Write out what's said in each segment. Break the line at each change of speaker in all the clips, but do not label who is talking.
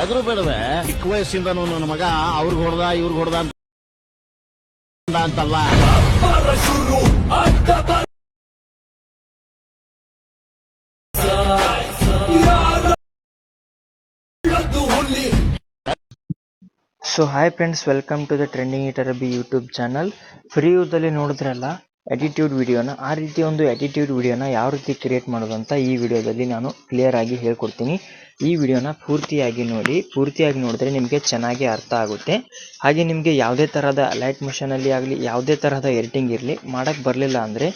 ಎದುರು ಬೇಡವೆ ಚಿಕ್ಕ ವಯಸ್ಸಿಂದನೂ ನನ್ನ ಮಗ ಅವ್ರಿಗೆ ಹೊಡೆದ ಇವ್ರಿಗೆ ಹೊಡೆದ ಅಂತಲ್ಲ.
So hi friends, welcome to the trending eater B YouTube channel. ಫ್ರೀ ಯೂದಲ್ಲಿ ನೋಡಿದ್ರಲ್ಲ ಎಟಿಟ್ಯೂಡ್ ವಿಡಿಯೋನ, ಆ ರೀತಿ ಒಂದು ಎಟಿಟ್ಯೂಡ್ ವಿಡಿಯೋನ ಯಾವ ರೀತಿ ಕ್ರಿಯೇಟ್ ಮಾಡೋದು ಅಂತ ಈ ವಿಡಿಯೋದಲ್ಲಿ ನಾನು ಕ್ಲಿಯರ್ ಆಗಿ ಹೇಳ್ಕೊಡ್ತೀನಿ. ಈ ವಿಡಿಯೋನ ಪೂರ್ತಿಯಾಗಿ ನೋಡಿ. ಪೂರ್ತಿಯಾಗಿ ನೋಡಿದ್ರೆ ನಿಮಗೆ ಚೆನ್ನಾಗಿ ಅರ್ಥ ಆಗುತ್ತೆ. ಹಾಗೆ ನಿಮಗೆ ಯಾವುದೇ ತರಹದ ಲೈಟ್ ಮೋಷನಲ್ಲಿ ಆಗಲಿ ಯಾವುದೇ ತರಹದ ಎಡಿಟಿಂಗ್ ಇರಲಿ ಮಾಡೋಕ್ಕೆ ಬರಲಿಲ್ಲ ಅಂದರೆ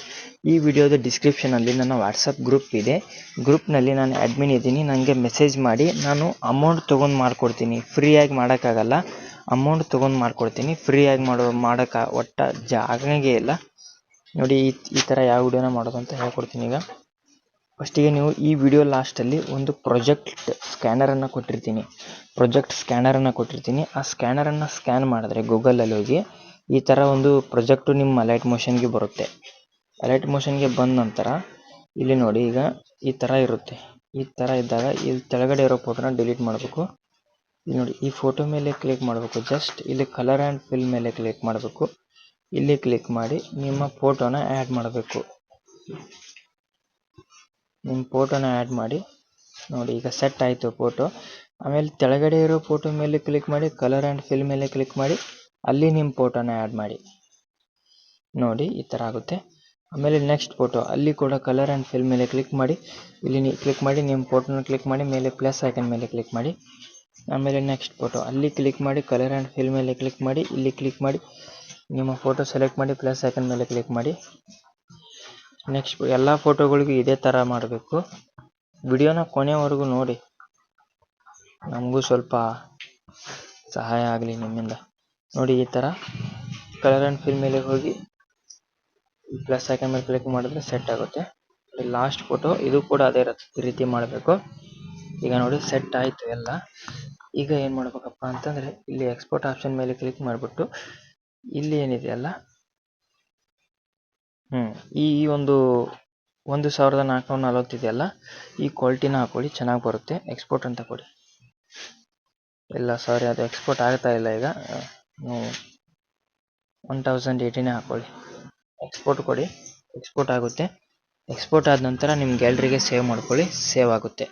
ಈ ವಿಡಿಯೋದ ಡಿಸ್ಕ್ರಿಪ್ಷನಲ್ಲಿ ನನ್ನ ವಾಟ್ಸಪ್ ಗ್ರೂಪ್ ಇದೆ. ಗ್ರೂಪ್ನಲ್ಲಿ ನಾನು ಅಡ್ಮಿನ್ ಇದ್ದೀನಿ. ನನಗೆ ಮೆಸೇಜ್ ಮಾಡಿ, ನಾನು ಅಮೌಂಟ್ ತೊಗೊಂಡು ಮಾಡಿಕೊಡ್ತೀನಿ. ಫ್ರೀಯಾಗಿ ಮಾಡೋಕ್ಕಾಗಲ್ಲ, ಅಮೌಂಟ್ ತೊಗೊಂಡು ಮಾಡಿಕೊಡ್ತೀನಿ. ಫ್ರೀಯಾಗಿ ಮಾಡೋಕ್ಕೆ ಜಾಗನೇ ಇಲ್ಲ. ನೋಡಿ ಈ ಥರ ಯಾವ ವಿಡಿಯೋನ ಮಾಡೋದು ಅಂತ ಹೇಳ್ಕೊಡ್ತೀನಿ. ಈಗ ಫಸ್ಟಿಗೆ ನೀವು ಈ ವಿಡಿಯೋ ಲಾಸ್ಟಲ್ಲಿ ಒಂದು ಪ್ರಾಜೆಕ್ಟ್ ಸ್ಕ್ಯಾನರನ್ನು ಕೊಟ್ಟಿರ್ತೀನಿ. ಆ ಸ್ಕ್ಯಾನರನ್ನು ಸ್ಕ್ಯಾನ್ ಮಾಡಿದ್ರೆ ಗೂಗಲಲ್ಲಿ ಹೋಗಿ ಈ ಥರ ಒಂದು ಪ್ರಾಜೆಕ್ಟು ನಿಮ್ಮ ಅಲೈಟ್ ಮೋಷನ್ಗೆ ಬರುತ್ತೆ. ಅಲೈಟ್ ಮೋಷನ್ಗೆ ಬಂದ ನಂತರ ಇಲ್ಲಿ ನೋಡಿ, ಈಗ ಈ ಥರ ಇರುತ್ತೆ. ಈ ಥರ ಇದ್ದಾಗ ಇಲ್ಲಿ ಕೆಳಗಡೆ ಇರೋ ಫೋಟೋನ ಡಿಲೀಟ್ ಮಾಡಬೇಕು. ಇಲ್ಲಿ ನೋಡಿ, ಈ ಫೋಟೋ ಮೇಲೆ ಕ್ಲಿಕ್ ಮಾಡಬೇಕು. ಜಸ್ಟ್ ಇಲ್ಲಿ ಕಲರ್ ಆ್ಯಂಡ್ ಫಿಲ್ ಮೇಲೆ ಕ್ಲಿಕ್ ಮಾಡಬೇಕು. ಇಲ್ಲಿ ಕ್ಲಿಕ್ ಮಾಡಿ ನಿಮ್ಮ ಫೋಟೋನ ಆ್ಯಡ್ ಮಾಡಬೇಕು. ನಿಮ್ಮ ಫೋಟೋನ ಆ್ಯಡ್ ಮಾಡಿ ನೋಡಿ, ಈಗ ಸೆಟ್ ಆಯಿತು ಫೋಟೋ. ಆಮೇಲೆ ಕೆಳಗಡೆ ಇರೋ ಫೋಟೋ ಮೇಲೆ ಕ್ಲಿಕ್ ಮಾಡಿ, ಕಲರ್ ಆ್ಯಂಡ್ ಫಿಲ್ ಮೇಲೆ ಕ್ಲಿಕ್ ಮಾಡಿ, ಅಲ್ಲಿ ನಿಮ್ಮ ಫೋಟೋನ ಆ್ಯಡ್ ಮಾಡಿ. ನೋಡಿ ಈ ಥರ ಆಗುತ್ತೆ. ಆಮೇಲೆ ನೆಕ್ಸ್ಟ್ ಫೋಟೋ, ಅಲ್ಲಿ ಕೂಡ ಕಲರ್ ಆ್ಯಂಡ್ ಫಿಲ್ ಮೇಲೆ ಕ್ಲಿಕ್ ಮಾಡಿ, ಇಲ್ಲಿ ಕ್ಲಿಕ್ ಮಾಡಿ ನಿಮ್ಮ ಫೋಟೋನ ಕ್ಲಿಕ್ ಮಾಡಿ, ಮೇಲೆ ಪ್ಲಸ್ ಐಕನ್ ಮೇಲೆ ಕ್ಲಿಕ್ ಮಾಡಿ. ಆಮೇಲೆ ನೆಕ್ಸ್ಟ್ ಫೋಟೋ, ಅಲ್ಲಿ ಕ್ಲಿಕ್ ಮಾಡಿ, ಕಲರ್ ಆ್ಯಂಡ್ ಫಿಲ್ ಮೇಲೆ ಕ್ಲಿಕ್ ಮಾಡಿ, ಇಲ್ಲಿ ಕ್ಲಿಕ್ ಮಾಡಿ ನಿಮ್ಮ ಫೋಟೋ ಸೆಲೆಕ್ಟ್ ಮಾಡಿ, ಪ್ಲಸ್ ಐಕನ್ ಮೇಲೆ ಕ್ಲಿಕ್ ಮಾಡಿ. ನೆಕ್ಸ್ಟ್ ಎಲ್ಲ ಫೋಟೋಗಳಿಗೂ ಇದೇ ಥರ ಮಾಡಬೇಕು. ವಿಡಿಯೋನ ಕೊನೆವರೆಗೂ ನೋಡಿ, ನಮಗೂ ಸ್ವಲ್ಪ ಸಹಾಯ ಆಗಲಿ ನಿಮ್ಮಿಂದ. ನೋಡಿ ಈ ಥರ ಕಲರ್ ಆ್ಯಂಡ್ ಫಿಲ್ ಮೇಲೆ ಹೋಗಿ ಪ್ಲಸ್ ಐಕನ್ ಮೇಲೆ ಕ್ಲಿಕ್ ಮಾಡಿದ್ರೆ ಸೆಟ್ ಆಗುತ್ತೆ. ಲಾಸ್ಟ್ ಫೋಟೋ, ಇದು ಕೂಡ ಅದೇ ರೀತಿ ಮಾಡಬೇಕು. ಈಗ ನೋಡಿ ಸೆಟ್ ಆಯಿತು ಎಲ್ಲ. ಈಗ ಏನು ಮಾಡ್ಬೇಕಪ್ಪ ಅಂತಂದರೆ, ಇಲ್ಲಿ ಎಕ್ಸ್ಪೋರ್ಟ್ ಆಪ್ಷನ್ ಮೇಲೆ ಕ್ಲಿಕ್ ಮಾಡಿಬಿಟ್ಟು ಇಲ್ಲಿ ಏನಿದೆಯಲ್ಲ, ಈ ಒಂದು 1440 ಇದೆಯಲ್ಲ, ಈ ಕ್ವಾಲಿಟಿನ ಹಾಕೊಳ್ಳಿ, ಚೆನ್ನಾಗಿ ಬರುತ್ತೆ. ಎಕ್ಸ್ಪೋರ್ಟ್ ಅಂತ ಕೊಡಿ. ಇಲ್ಲ ಸಾರಿ, ಅದು ಎಕ್ಸ್ಪೋರ್ಟ್ ಆಗ್ತಾ ಇಲ್ಲ. ಈಗ 1080 ಹಾಕೊಳ್ಳಿ. ಎಕ್ಸ್ಪೋರ್ಟ್ ಕೊಡಿ, ಎಕ್ಸ್ಪೋರ್ಟ್ ಆಗುತ್ತೆ. ಎಕ್ಸ್ಪೋರ್ಟ್ ಆದ ನಂತರ ನಿಮ್ಮ ಗ್ಯಾಲರಿಗೆ ಸೇವ್ ಮಾಡ್ಕೊಳ್ಳಿ, ಸೇವ್ ಆಗುತ್ತೆ.